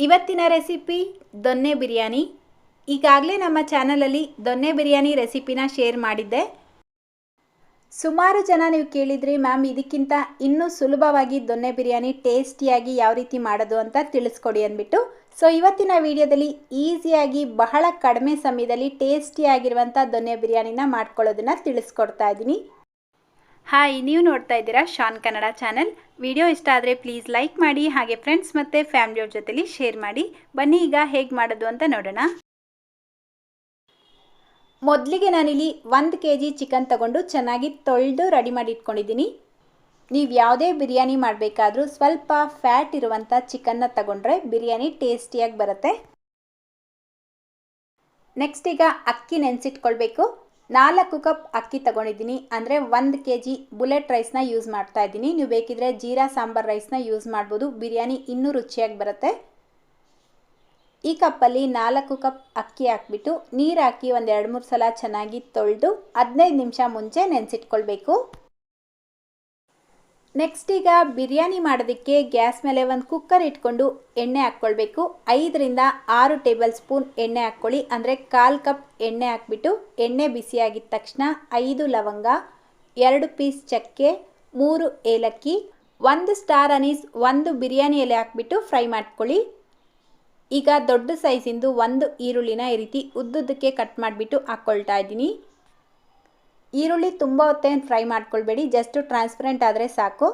ಇವತ್ತಿನ ರೆಸಿಪಿ ದೊನ್ನೆ ಬಿರಿಯಾನಿ. ಈಗಾಗಲೇ ನಮ್ಮ ಚಾನಲಲ್ಲಿ ದೊನ್ನೆ ಬಿರಿಯಾನಿ ರೆಸಿಪಿನ ಶೇರ್ ಮಾಡಿದ್ದೆ. ಸುಮಾರು ಜನ ನೀವು ಕೇಳಿದ್ರಿ ಮ್ಯಾಮ್ ಇದಕ್ಕಿಂತ ಇನ್ನೂ ಸುಲಭವಾಗಿ ದೊನ್ನೆ ಬಿರಿಯಾನಿ ಟೇಸ್ಟಿಯಾಗಿ ಯಾವ ರೀತಿ ಮಾಡೋದು ಅಂತ ತಿಳಿಸ್ಕೊಡಿ ಅಂದ್ಬಿಟ್ಟು. ಸೊ ಇವತ್ತಿನ ವಿಡಿಯೋದಲ್ಲಿ ಈಸಿಯಾಗಿ ಬಹಳ ಕಡಿಮೆ ಸಮಯದಲ್ಲಿ ಟೇಸ್ಟಿಯಾಗಿರುವಂಥ ದೊನ್ನೆ ಬಿರಿಯಾನಿನ ಮಾಡ್ಕೊಳ್ಳೋದನ್ನು ತಿಳಿಸ್ಕೊಡ್ತಾ ಇದ್ದೀನಿ. ಹಾಯ್, ನೀವು ನೋಡ್ತಾ ಇದ್ದೀರಾ ಶಾನ್ ಕನ್ನಡ ಚಾನೆಲ್. ವಿಡಿಯೋ ಇಷ್ಟ ಆದರೆ ಪ್ಲೀಸ್ ಲೈಕ್ ಮಾಡಿ, ಹಾಗೆ ಫ್ರೆಂಡ್ಸ್ ಮತ್ತು ಫ್ಯಾಮಿಲಿಯವ್ರ ಜೊತೆಲಿ ಶೇರ್ ಮಾಡಿ. ಬನ್ನಿ ಈಗ ಹೇಗೆ ಮಾಡೋದು ಅಂತ ನೋಡೋಣ. ಮೊದಲಿಗೆ ನಾನಿಲ್ಲಿ 1 kg ಚಿಕನ್ ತಗೊಂಡು ಚೆನ್ನಾಗಿ ತೊಳೆದು ರೆಡಿ ಮಾಡಿ ಇಟ್ಕೊಂಡಿದ್ದೀನಿ. ನೀವು ಯಾವುದೇ ಬಿರಿಯಾನಿ ಮಾಡಬೇಕಾದ್ರೂ ಸ್ವಲ್ಪ ಫ್ಯಾಟ್ ಇರುವಂಥ ಚಿಕನ್ನ ತಗೊಂಡ್ರೆ ಬಿರಿಯಾನಿ ಟೇಸ್ಟಿಯಾಗಿ ಬರುತ್ತೆ. ನೆಕ್ಸ್ಟ್ ಈಗ ಅಕ್ಕಿ ನೆನೆಸಿಟ್ಕೊಳ್ಬೇಕು. 4 ಕಪ್ ಅಕ್ಕಿ ತಗೊಂಡಿದ್ದೀನಿ, ಅಂದರೆ 1 kg ಬುಲೆಟ್ ರೈಸ್ನ ಯೂಸ್ ಮಾಡ್ತಾ ಇದ್ದೀನಿ. ನೀವು ಬೇಕಿದ್ರೆ ಜೀರಾ ಸಾಂಬಾರ್ ರೈಸ್ನ ಯೂಸ್ ಮಾಡ್ಬೋದು, ಬಿರಿಯಾನಿ ಇನ್ನೂ ರುಚಿಯಾಗಿ ಬರುತ್ತೆ. ಈ ಕಪ್ಪಲ್ಲಿ 4 ಕಪ್ ಅಕ್ಕಿ ಹಾಕ್ಬಿಟ್ಟು ನೀರು ಹಾಕಿ ಒಂದು 2-3 ಸಲ ಚೆನ್ನಾಗಿ ತೊಳೆದು 15 ನಿಮಿಷ ಮುಂಚೆ ನೆನೆಸಿಟ್ಕೊಳ್ಬೇಕು. ನೆಕ್ಸ್ಟ್ ಈಗ ಬಿರಿಯಾನಿ ಮಾಡೋದಕ್ಕೆ ಗ್ಯಾಸ್ ಮೇಲೆ ಒಂದು ಕುಕ್ಕರ್ ಇಟ್ಕೊಂಡು ಎಣ್ಣೆ ಹಾಕ್ಕೊಳ್ಬೇಕು. 5 ರಿಂದ 6 ಟೇಬಲ್ ಸ್ಪೂನ್ ಎಣ್ಣೆ ಹಾಕ್ಕೊಳ್ಳಿ, ಅಂದರೆ 1/4 ಕಪ್ ಎಣ್ಣೆ ಹಾಕ್ಬಿಟ್ಟು ಎಣ್ಣೆ ಬಿಸಿಯಾಗಿದ್ದ ತಕ್ಷಣ 5 ಲವಂಗ, 2 ಪೀಸ್ ಚಕ್ಕೆ, 3 ಏಲಕ್ಕಿ, 1 ಸ್ಟಾರ್ ಅನೀಸ್, 1 ಬಿರಿಯಾನಿ ಎಲೆ ಹಾಕ್ಬಿಟ್ಟು ಫ್ರೈ ಮಾಡ್ಕೊಳ್ಳಿ. ಈಗ ದೊಡ್ಡ ಸೈಜಿಂದು 1 ಈರುಳ್ಳಿನ ಈ ರೀತಿ ಉದ್ದುದ್ದಕ್ಕೆ ಕಟ್ ಮಾಡಿಬಿಟ್ಟು ಹಾಕ್ಕೊಳ್ತಾ ಇದ್ದೀನಿ. ಈರುಳ್ಳಿ ತುಂಬ ಹೊತ್ತೇನು ಫ್ರೈ ಮಾಡ್ಕೊಳ್ಬೇಡಿ, ಜಸ್ಟ್ ಟ್ರಾನ್ಸ್ಪರೆಂಟ್ ಆದರೆ ಸಾಕು.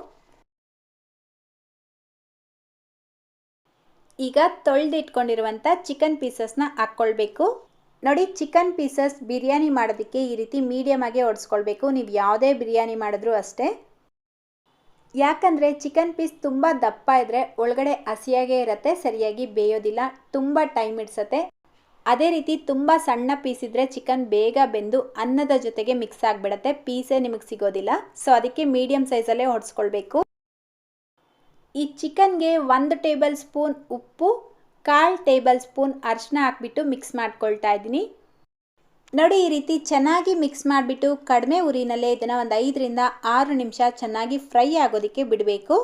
ಈಗ ತೊಳೆದಿಟ್ಕೊಂಡಿರುವಂಥ ಚಿಕನ್ ಪೀಸಸ್ನ ಹಾಕ್ಕೊಳ್ಬೇಕು. ನೋಡಿ, ಚಿಕನ್ ಪೀಸಸ್ ಬಿರಿಯಾನಿ ಮಾಡೋದಕ್ಕೆ ಈ ರೀತಿ ಮೀಡಿಯಮ್ ಆಗಿ ಹೊಡೆಸ್ಕೊಳ್ಬೇಕು. ನೀವು ಯಾವುದೇ ಬಿರಿಯಾನಿ ಮಾಡಿದ್ರೂ ಅಷ್ಟೇ. ಯಾಕಂದರೆ ಚಿಕನ್ ಪೀಸ್ ತುಂಬ ದಪ್ಪ ಇದ್ದರೆ ಒಳಗಡೆ ಹಸಿಯಾಗೇ ಇರುತ್ತೆ, ಸರಿಯಾಗಿ ಬೇಯೋದಿಲ್ಲ, ತುಂಬ ಟೈಮ್ ಹಿಡಿಸುತ್ತೆ. ಅದೇ ರೀತಿ ತುಂಬ ಸಣ್ಣ ಪೀಸ್ ಇದ್ದರೆ ಚಿಕನ್ ಬೇಗ ಬೆಂದು ಅನ್ನದ ಜೊತೆಗೆ ಮಿಕ್ಸ್ ಆಗಿಬಿಡುತ್ತೆ, ಪೀಸೇ ನಿಮಗೆ ಸಿಗೋದಿಲ್ಲ. ಸೊ ಅದಕ್ಕೆ ಮೀಡಿಯಮ್ ಸೈಜಲ್ಲೇ ಹೊಡೆಸ್ಕೊಳ್ಬೇಕು. ಈ ಚಿಕನ್ಗೆ 1 ಟೇಬಲ್ ಸ್ಪೂನ್ ಉಪ್ಪು, 1/4 ಟೇಬಲ್ ಸ್ಪೂನ್ ಅರಿಶಿನ ಹಾಕ್ಬಿಟ್ಟು ಮಿಕ್ಸ್ ಮಾಡ್ಕೊಳ್ತಾ ಇದ್ದೀನಿ. ನೋಡಿ, ಈ ರೀತಿ ಚೆನ್ನಾಗಿ ಮಿಕ್ಸ್ ಮಾಡಿಬಿಟ್ಟು ಕಡಿಮೆ ಉರಿನಲ್ಲೇ ಇದನ್ನು ಒಂದು 5 ರಿಂದ 6 ನಿಮಿಷ ಚೆನ್ನಾಗಿ ಫ್ರೈ ಆಗೋದಕ್ಕೆ ಬಿಡಬೇಕು.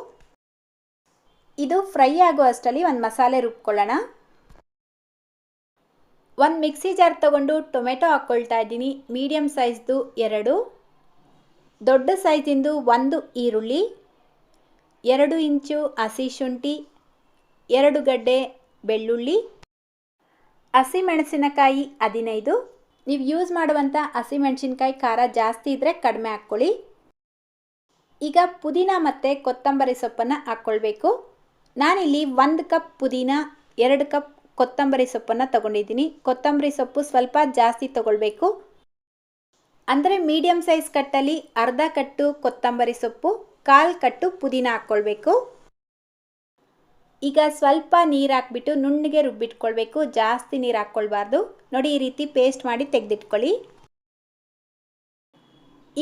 ಇದು ಫ್ರೈ ಆಗೋ ಅಷ್ಟರಲ್ಲಿ ಒಂದು ಮಸಾಲೆ ರುಬ್ಕೊಳ್ಳೋಣ. ಒಂದು ಮಿಕ್ಸಿ ಜಾರ್ ತಗೊಂಡು ಟೊಮೆಟೊ ಹಾಕ್ಕೊಳ್ತಾ ಇದ್ದೀನಿ. ಮೀಡಿಯಮ್ ಸೈಜ್ದು 2, ದೊಡ್ಡ ಸೈಜಿಂದು 1 ಈರುಳ್ಳಿ, 2 ಇಂಚು ಹಸಿ ಶುಂಠಿ, 2 ಗಡ್ಡೆ ಬೆಳ್ಳುಳ್ಳಿ, ಹಸಿಮೆಣಸಿನಕಾಯಿ 15. ನೀವು ಯೂಸ್ ಮಾಡುವಂಥ ಹಸಿಮೆಣಸಿನ್ಕಾಯಿ ಖಾರ ಜಾಸ್ತಿ ಇದ್ದರೆ ಕಡಿಮೆ ಹಾಕ್ಕೊಳ್ಳಿ. ಈಗ ಪುದೀನ ಮತ್ತು ಕೊತ್ತಂಬರಿ ಸೊಪ್ಪನ್ನು ಹಾಕ್ಕೊಳ್ಬೇಕು. ನಾನಿಲ್ಲಿ 1 ಕಪ್ ಪುದೀನ, 2 ಕಪ್ ಕೊತ್ತಂಬರಿ ಸೊಪ್ಪನ್ನು ತಗೊಂಡಿದ್ದೀನಿ. ಕೊತ್ತಂಬರಿ ಸೊಪ್ಪು ಸ್ವಲ್ಪ ಜಾಸ್ತಿ ತಗೊಳ್ಬೇಕು, ಅಂದರೆ ಮೀಡಿಯಮ್ ಸೈಜ್ ಕಟ್ಟಲ್ಲಿ ಅರ್ಧ ಕಟ್ಟು ಕೊತ್ತಂಬರಿ ಸೊಪ್ಪು, 1/4 ಕಟ್ಟು ಪುದೀನ ಹಾಕ್ಕೊಳ್ಬೇಕು. ಈಗ ಸ್ವಲ್ಪ ನೀರು ಹಾಕ್ಬಿಟ್ಟು ನುಣ್ಣಗೆ ರುಬ್ಬಿಟ್ಕೊಳ್ಬೇಕು, ಜಾಸ್ತಿ ನೀರು ಹಾಕ್ಕೊಳ್ಬಾರ್ದು. ನೋಡಿ, ಈ ರೀತಿ ಪೇಸ್ಟ್ ಮಾಡಿ ತೆಗೆದಿಟ್ಕೊಳ್ಳಿ.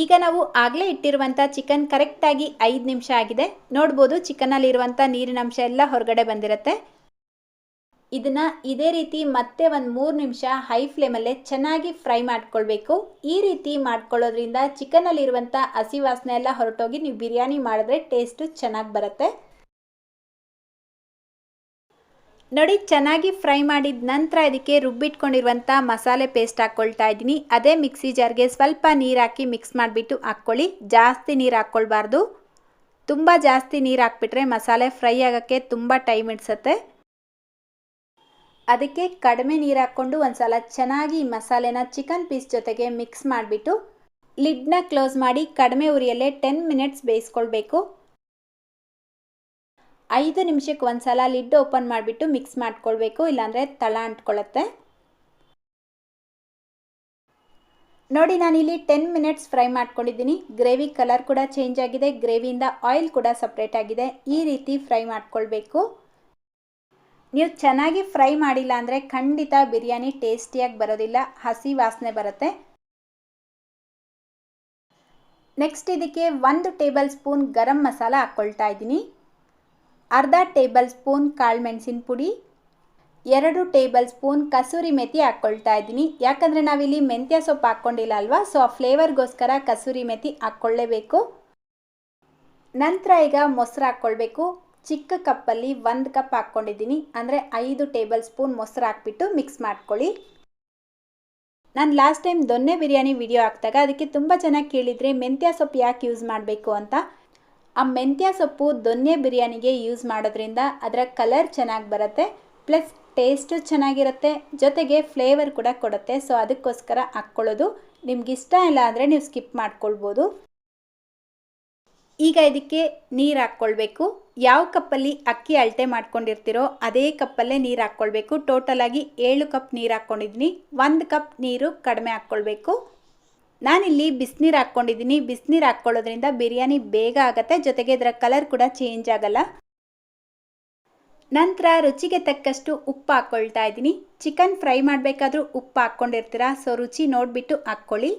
ಈಗ ನಾವು ಆಗಲೇ ಇಟ್ಟಿರುವಂಥ ಚಿಕನ್ ಕರೆಕ್ಟಾಗಿ 5 ನಿಮಿಷ ಆಗಿದೆ. ನೋಡ್ಬೋದು, ಚಿಕನ್ನಲ್ಲಿರುವಂಥ ನೀರಿನ ಅಂಶ ಎಲ್ಲ ಹೊರಗಡೆ ಬಂದಿರುತ್ತೆ. ಇದನ್ನು ಇದೇ ರೀತಿ ಮತ್ತೆ ಒಂದು 3 ನಿಮಿಷ ಹೈ ಫ್ಲೇಮಲ್ಲೇ ಚೆನ್ನಾಗಿ ಫ್ರೈ ಮಾಡ್ಕೊಳ್ಬೇಕು. ಈ ರೀತಿ ಮಾಡ್ಕೊಳ್ಳೋದ್ರಿಂದ ಚಿಕನ್ನಲ್ಲಿರುವಂಥ ಹಸಿ ವಾಸನೆ ಎಲ್ಲ ಹೊರಟೋಗಿ ನೀವು ಬಿರಿಯಾನಿ ಮಾಡಿದ್ರೆ ಟೇಸ್ಟು ಚೆನ್ನಾಗಿ ಬರುತ್ತೆ. ನೋಡಿ, ಚೆನ್ನಾಗಿ ಫ್ರೈ ಮಾಡಿದ ನಂತರ ಇದಕ್ಕೆ ರುಬ್ಬಿಟ್ಕೊಂಡಿರುವಂಥ ಮಸಾಲೆ ಪೇಸ್ಟ್ ಹಾಕ್ಕೊಳ್ತಾ ಇದ್ದೀನಿ. ಅದೇ ಮಿಕ್ಸಿ ಜಾರ್ಗೆ ಸ್ವಲ್ಪ ನೀರು ಹಾಕಿ ಮಿಕ್ಸ್ ಮಾಡಿಬಿಟ್ಟು ಹಾಕ್ಕೊಳ್ಳಿ. ಜಾಸ್ತಿ ನೀರು ಹಾಕ್ಕೊಳ್ಬಾರ್ದು, ತುಂಬ ಜಾಸ್ತಿ ನೀರು ಹಾಕ್ಬಿಟ್ರೆ ಮಸಾಲೆ ಫ್ರೈ ಆಗೋಕ್ಕೆ ತುಂಬ ಟೈಮ್ ಹಿಡಿಸುತ್ತೆ. ಅದಕ್ಕೆ ಕಡಿಮೆ ನೀರು ಹಾಕ್ಕೊಂಡು ಒಂದು ಸಲ ಚೆನ್ನಾಗಿ ಮಸಾಲೆನ ಚಿಕನ್ ಪೀಸ್ ಜೊತೆಗೆ ಮಿಕ್ಸ್ ಮಾಡಿಬಿಟ್ಟು ಲಿಡ್ನ ಕ್ಲೋಸ್ ಮಾಡಿ ಕಡಿಮೆ ಉರಿಯಲ್ಲೇ 10 ಮಿನಿಟ್ಸ್ ಬೇಯಿಸ್ಕೊಳ್ಬೇಕು. 5 ನಿಮಿಷಕ್ಕೆ ಒಂದು ಸಲ ಲಿಡ್ ಓಪನ್ ಮಾಡಿಬಿಟ್ಟು ಮಿಕ್ಸ್ ಮಾಡ್ಕೊಳ್ಬೇಕು, ಇಲ್ಲಾಂದರೆ ತಳ ಅಂಟ್ಕೊಳ್ಳುತ್ತೆ. ನೋಡಿ, ನಾನಿಲ್ಲಿ 10 ಮಿನಿಟ್ಸ್ ಫ್ರೈ ಮಾಡ್ಕೊಂಡಿದ್ದೀನಿ. ಗ್ರೇವಿ ಕಲರ್ ಕೂಡ ಚೇಂಜ್ ಆಗಿದೆ, ಗ್ರೇವಿಯಿಂದ ಆಯಿಲ್ ಕೂಡ ಸಪ್ರೇಟ್ ಆಗಿದೆ. ಈ ರೀತಿ ಫ್ರೈ ಮಾಡ್ಕೊಳ್ಬೇಕು. ನೀವು ಚೆನ್ನಾಗಿ ಫ್ರೈ ಮಾಡಿಲ್ಲ ಅಂದರೆ ಖಂಡಿತ ಬಿರಿಯಾನಿ ಟೇಸ್ಟಿಯಾಗಿ ಬರೋದಿಲ್ಲ, ಹಸಿ ವಾಸನೆ ಬರುತ್ತೆ. ನೆಕ್ಸ್ಟ್ ಇದಕ್ಕೆ 1 ಟೇಬಲ್ ಸ್ಪೂನ್ ಗರಂ ಮಸಾಲ ಹಾಕ್ಕೊಳ್ತಾ ಇದ್ದೀನಿ. ಅರ್ಧ ಟೇಬಲ್ ಸ್ಪೂನ್ ಕಾಳು ಮೆಣಸಿನ ಪುಡಿ, 2 ಟೇಬಲ್ ಸ್ಪೂನ್ ಕಸೂರಿ ಮೆಥಿ ಹಾಕ್ಕೊಳ್ತಾ ಇದ್ದೀನಿ. ಯಾಕಂದರೆ ನಾವಿಲ್ಲಿ ಮೆಂತ್ಯ ಸೊಪ್ಪು ಹಾಕ್ಕೊಂಡಿಲ್ಲ ಅಲ್ವಾ, ಸೊ ಆ ಫ್ಲೇವರ್ಗೋಸ್ಕರ ಕಸೂರಿ ಮೆಥಿ ಹಾಕ್ಕೊಳ್ಳೇಬೇಕು. ನಂತರ ಈಗ ಮೊಸರು ಹಾಕ್ಕೊಳ್ಬೇಕು. ಚಿಕ್ಕ ಕಪ್ಪಲ್ಲಿ 1 ಕಪ್ ಹಾಕ್ಕೊಂಡಿದ್ದೀನಿ, ಅಂದರೆ 5 ಟೇಬಲ್ ಸ್ಪೂನ್ ಮೊಸರು ಹಾಕ್ಬಿಟ್ಟು ಮಿಕ್ಸ್ ಮಾಡ್ಕೊಳ್ಳಿ. ನಾನು ಲಾಸ್ಟ್ ಟೈಮ್ ದೊನ್ನೆ ಬಿರಿಯಾನಿ ವಿಡಿಯೋ ಹಾಕಿದಾಗ ಅದಕ್ಕೆ ತುಂಬ ಚೆನ್ನಾಗಿ ಕೇಳಿದರೆ ಮೆಂತ್ಯ ಸೊಪ್ಪು ಯಾಕೆ ಯೂಸ್ ಮಾಡಬೇಕು ಅಂತ. ಆ ಮೆಂತ್ಯ ಸೊಪ್ಪು ದೊನ್ನೆ ಬಿರಿಯಾನಿಗೆ ಯೂಸ್ ಮಾಡೋದ್ರಿಂದ ಅದರ ಕಲರ್ ಚೆನ್ನಾಗಿ ಬರುತ್ತೆ, ಪ್ಲಸ್ ಟೇಸ್ಟು ಚೆನ್ನಾಗಿರುತ್ತೆ, ಜೊತೆಗೆ ಫ್ಲೇವರ್ ಕೂಡ ಕೊಡುತ್ತೆ. ಸೊ ಅದಕ್ಕೋಸ್ಕರ ಹಾಕ್ಕೊಳ್ಳೋದು. ನಿಮ್ಗೆ ಇಷ್ಟ ಇಲ್ಲ ಅಂದರೆ ನೀವು ಸ್ಕಿಪ್ ಮಾಡ್ಕೊಳ್ಬೋದು. ಈಗ ಇದಕ್ಕೆ ನೀರು ಹಾಕ್ಕೊಳ್ಬೇಕು. ಯಾವ ಕಪ್ಪಲ್ಲಿ ಅಕ್ಕಿ ಅಳತೆ ಮಾಡ್ಕೊಂಡಿರ್ತೀರೋ ಅದೇ ಕಪ್ಪಲ್ಲೇ ನೀರು ಹಾಕ್ಕೊಳ್ಬೇಕು. ಟೋಟಲಾಗಿ 7 ಕಪ್ ನೀರು ಹಾಕ್ಕೊಂಡಿದ್ದೀನಿ. 1 ಕಪ್ ನೀರು ಕಡಿಮೆ ಹಾಕ್ಕೊಳ್ಬೇಕು. ನಾನಿಲ್ಲಿ ಬಿಸಿನೀರು ಹಾಕ್ಕೊಂಡಿದ್ದೀನಿ. ಬಿಸಿನೀರು ಹಾಕ್ಕೊಳ್ಳೋದ್ರಿಂದ ಬಿರಿಯಾನಿ ಬೇಗ ಆಗುತ್ತೆ, ಜೊತೆಗೆ ಇದರ ಕಲರ್ ಕೂಡ ಚೇಂಜ್ ಆಗಲ್ಲ. ನಂತರ ರುಚಿಗೆ ತಕ್ಕಷ್ಟು ಉಪ್ಪು ಹಾಕ್ಕೊಳ್ತಾ ಇದ್ದೀನಿ. ಚಿಕನ್ ಫ್ರೈ ಮಾಡಬೇಕಾದ್ರೂ ಉಪ್ಪು ಹಾಕ್ಕೊಂಡಿರ್ತೀರ, ಸೊ ರುಚಿ ನೋಡಿಬಿಟ್ಟು ಹಾಕ್ಕೊಳ್ಳಿ.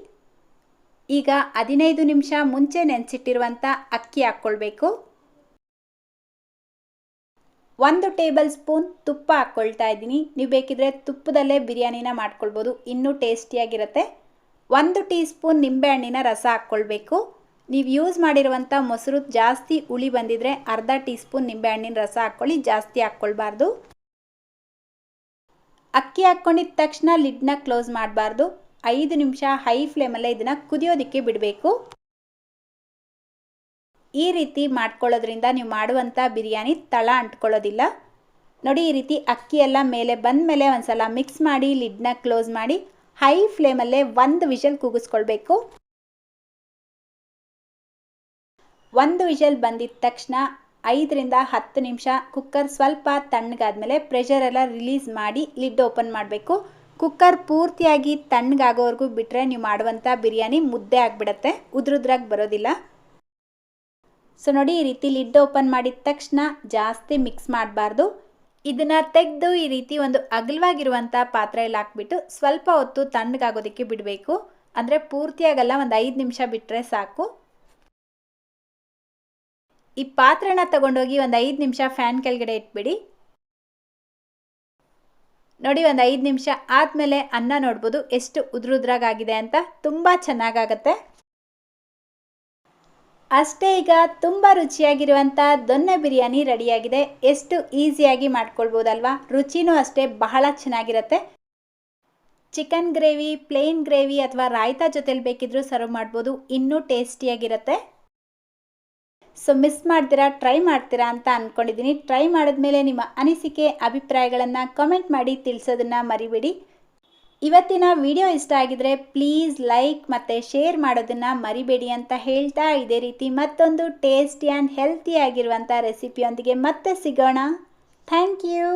ಈಗ 15 ನಿಮಿಷ ಮುಂಚೆ ನೆನೆಸಿಟ್ಟಿರುವಂಥ ಅಕ್ಕಿ ಹಾಕ್ಕೊಳ್ಬೇಕು. 1 ಟೇಬಲ್ ಸ್ಪೂನ್ ತುಪ್ಪ ಹಾಕ್ಕೊಳ್ತಾ ಇದ್ದೀನಿ. ನೀವು ಬೇಕಿದ್ರೆ ತುಪ್ಪದಲ್ಲೇ ಬಿರಿಯಾನಿನ ಮಾಡ್ಕೊಳ್ಬೋದು, ಇನ್ನೂ ಟೇಸ್ಟಿಯಾಗಿರುತ್ತೆ. 1 ಟೀ ಸ್ಪೂನ್ ನಿಂಬೆಹಣ್ಣಿನ ರಸ ಹಾಕ್ಕೊಳ್ಬೇಕು. ನೀವು ಯೂಸ್ ಮಾಡಿರುವಂಥ ಮೊಸರು ಜಾಸ್ತಿ ಹುಳಿ ಬಂದಿದ್ರೆ ಅರ್ಧ ಟೀ ಸ್ಪೂನ್ ನಿಂಬೆಹಣ್ಣಿನ ರಸ ಹಾಕ್ಕೊಳ್ಳಿ, ಜಾಸ್ತಿ ಹಾಕ್ಕೊಳ್ಬಾರ್ದು. ಅಕ್ಕಿ ಹಾಕ್ಕೊಂಡಿದ್ದ ತಕ್ಷಣ ಲಿಡ್ನ ಕ್ಲೋಸ್ ಮಾಡಬಾರ್ದು. 5 ನಿಮಿಷ ಹೈ ಫ್ಲೇಮಲ್ಲೇ ಇದನ್ನು ಕುದಿಯೋದಕ್ಕೆ ಬಿಡಬೇಕು. ಈ ರೀತಿ ಮಾಡ್ಕೊಳ್ಳೋದ್ರಿಂದ ನೀವು ಮಾಡುವಂಥ ಬಿರಿಯಾನಿ ತಳ ಅಂಟ್ಕೊಳ್ಳೋದಿಲ್ಲ. ನೋಡಿ, ಈ ರೀತಿ ಅಕ್ಕಿ ಎಲ್ಲ ಮೇಲೆ ಬಂದ ಮೇಲೆ ಒಂದ್ಸಲ ಮಿಕ್ಸ್ ಮಾಡಿ ಲಿಡ್ನ ಕ್ಲೋಸ್ ಮಾಡಿ ಹೈ ಫ್ಲೇಮಲ್ಲೇ 1 ವಿಷಲ್ ಕೂಗಿಸ್ಕೊಳ್ಬೇಕು. 1 ವಿಷಲ್ ಬಂದಿದ್ದ ತಕ್ಷಣ 5 ರಿಂದ 10 ನಿಮಿಷ ಕುಕ್ಕರ್ ಸ್ವಲ್ಪ ತಣ್ಣಗಾದ್ಮೇಲೆ ಪ್ರೆಷರ್ ಎಲ್ಲ ರಿಲೀಸ್ ಮಾಡಿ ಲಿಡ್ ಓಪನ್ ಮಾಡಬೇಕು. ಕುಕ್ಕರ್ ಪೂರ್ತಿಯಾಗಿ ತಣ್ಣಗಾಗೋವರೆಗೂ ಬಿಟ್ಟರೆ ನೀವು ಮಾಡುವಂಥ ಬಿರಿಯಾನಿ ಮುದ್ದೆ ಆಗಿಬಿಡುತ್ತೆ, ಉದ್ರುದ್ರಾಗಿ ಬರೋದಿಲ್ಲ. ಸೊ ನೋಡಿ, ಈ ರೀತಿ ಲಿಡ್ ಓಪನ್ ಮಾಡಿದ ತಕ್ಷಣ ಜಾಸ್ತಿ ಮಿಕ್ಸ್ ಮಾಡಬಾರ್ದು. ಇದನ್ನು ತೆಗೆದು ಈ ರೀತಿ ಒಂದು ಅಗಲವಾಗಿರುವಂಥ ಪಾತ್ರೆಯಲ್ಲಿ ಹಾಕ್ಬಿಟ್ಟು ಸ್ವಲ್ಪ ಹೊತ್ತು ತಣ್ಣಗಾಗೋದಕ್ಕೆ ಬಿಡಬೇಕು. ಅಂದರೆ ಪೂರ್ತಿಯಾಗಲ್ಲ, ಒಂದು 5 ನಿಮಿಷ ಬಿಟ್ಟರೆ ಸಾಕು. ಈ ಪಾತ್ರೆನ ತಗೊಂಡೋಗಿ ಒಂದು 5 ನಿಮಿಷ ಫ್ಯಾನ್ ಕೆಳಗಡೆ ಇಟ್ಬಿಡಿ. ನೋಡಿ, ಒಂದು 5 ನಿಮಿಷ ಆದಮೇಲೆ ಅನ್ನ ನೋಡ್ಬೋದು ಎಷ್ಟು ಉದ್ರುದ್ರಾಗಿದೆ ಅಂತ. ತುಂಬ ಚೆನ್ನಾಗಾಗತ್ತೆ. ಅಷ್ಟೇ, ಈಗ ತುಂಬ ರುಚಿಯಾಗಿರುವಂಥ ದೊನ್ನೆ ಬಿರಿಯಾನಿ ರೆಡಿಯಾಗಿದೆ. ಎಷ್ಟು ಈಸಿಯಾಗಿ ಮಾಡ್ಕೊಳ್ಬೋದಲ್ವಾ? ರುಚಿನೂ ಅಷ್ಟೇ ಬಹಳ ಚೆನ್ನಾಗಿರುತ್ತೆ. ಚಿಕನ್ ಗ್ರೇವಿ, ಪ್ಲೇನ್ ಗ್ರೇವಿ ಅಥವಾ ರಾಯ್ತಾ ಜೊತೆಲಿ ಬೇಕಿದ್ರೂ ಸರ್ವ್ ಮಾಡ್ಬೋದು, ಇನ್ನೂ ಟೇಸ್ಟಿಯಾಗಿರುತ್ತೆ. ಸೊ ಮಿಸ್ ಮಾಡ್ತೀರಾ, ಟ್ರೈ ಮಾಡ್ತೀರಾ ಅಂತ ಅಂದ್ಕೊಂಡಿದ್ದೀನಿ. ಟ್ರೈ ಮಾಡಿದ್ಮೇಲೆ ನಿಮ್ಮ ಅನಿಸಿಕೆ ಅಭಿಪ್ರಾಯಗಳನ್ನು ಕಮೆಂಟ್ ಮಾಡಿ ತಿಳಿಸೋದನ್ನು ಮರಿಬೇಡಿ. ಇವತ್ತಿನ ವಿಡಿಯೋ ಇಷ್ಟ ಆಗಿದ್ರೆ ಪ್ಲೀಸ್ ಲೈಕ್ ಮತ್ತು ಶೇರ್ ಮಾಡೋದನ್ನು ಮರಿಬೇಡಿ ಅಂತ ಹೇಳ್ತಾ, ಇದೇ ರೀತಿ ಮತ್ತೊಂದು ಟೇಸ್ಟಿ ಆ್ಯಂಡ್ ಹೆಲ್ತಿ ಆಗಿರುವಂಥ ರೆಸಿಪಿಯೊಂದಿಗೆ ಮತ್ತೆ ಸಿಗೋಣ. Thank you.